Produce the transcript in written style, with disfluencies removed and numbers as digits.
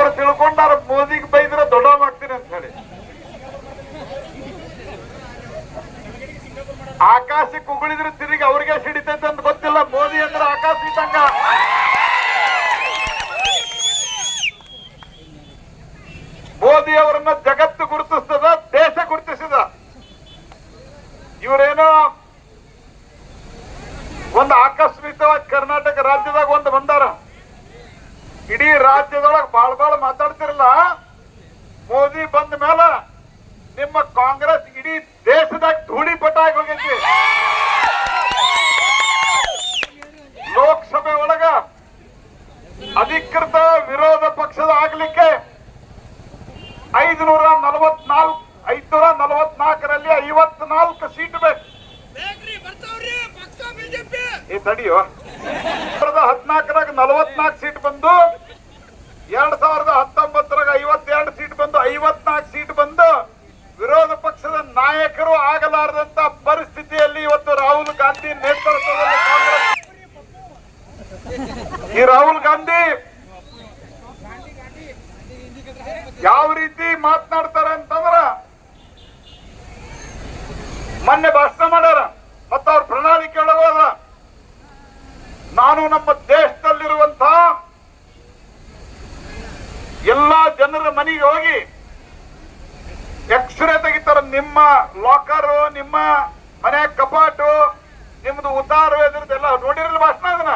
ಅವ್ರು ತಿಳ್ಕೊಂಡಾರ ಮೋದಿಗೆ ಬೈದ್ರೆ ದೊಡ್ಡವಾಗ್ತೀನಿ ಅಂತ ಹೇಳಿ. ಆಕಾಶಕ್ಕೆ ಉಗುಳಿದ್ರೆ ತಿರುಗಿ ಅವ್ರಿಗೆ ಸಿಡಿತೈತೆ ಅಂತ ಗೊತ್ತಿಲ್ಲ. ಮೋದಿ ಅಂದ್ರೆ ಆಕಾಶ ಇದ್ದಂಗ. ಮೋದಿ ಅವರನ್ನ ಜಗತ್ತು ಗುರುತಿಸ್ತದ, ದೇಶ ಗುರುತಿಸಿದ. ಇವರೇನೋ ಒಂದು ಆಕಸ್ಮಿಕವಾಗಿ ಕರ್ನಾಟಕ ರಾಜ್ಯದಾಗ ಒಂದು ಬಂದಾರ. ಇಡೀ ರಾಜ್ಯದೊಳಗೆ ಬಾಳ ಮಾತಾಡ್ತಿರಲ್ಲ. ಮೋದಿ ಬಂದ ಮೇಲೆ ನಿಮ್ಮ ಕಾಂಗ್ರೆಸ್ ಇಡೀ ದೇಶದಾಗ ಧೂಳಿಪಟ ಆಗಿ ಹೋಗೈತಿ. ಲೋಕಸಭೆ ಒಳಗ ಅಧಿಕೃತ ವಿರೋಧ ಪಕ್ಷದ ಆಗ್ಲಿಕ್ಕೆ 544ರಲ್ಲಿ 54 ಸೀಟ್ ಬೇಕು. ಈ ತಡಿಯೋ 2014ರಾಗ 44 ಸೀಟ್ ಬಂದು 2019ರಾಗ 52 ಸೀಟ್ ಬಂದು 54 ಸೀಟ್ ಬಂದು ವಿರೋಧ ಪಕ್ಷದ ನಾಯಕರು ಆಗಲಾರದಂತ ಪರಿಸ್ಥಿತಿಯಲ್ಲಿ ಇವತ್ತು ರಾಹುಲ್ ಗಾಂಧಿ ನೇತೃತ್ವದಲ್ಲಿ ಕಾಂಗ್ರೆಸ್. ಈ ರಾಹುಲ್ ಗಾಂಧಿ ಯಾವ ರೀತಿ ಮಾತನಾಡ್ತಾರೆ ಅಂತಂದ್ರ, ಮೊನ್ನೆ ಭಾಷಣ ಮಾಡ್ಯಾರ ಮತ್ತ ಅವ್ರ ಪ್ರಣಾಳಿಕೆ ಒಳಗೋದ, ನಾನು ನಮ್ಮ ದೇಶದಲ್ಲಿರುವಂತ ಎಲ್ಲಾ ಜನರ ಮನೆಗೆ ಹೋಗಿ ಎಕ್ಸ್ರೇ ತೆಗಿತಾರ. ನಿಮ್ಮ ಲಾಕರು, ನಿಮ್ಮ ಮನೆ ಕಪಾಟು, ನಿಮ್ದು ಉದ್ದಾರ ಎಲ್ಲ ನೋಡಿರಲ್ಲ ಭಾಷಣ ಅದನ್ನ.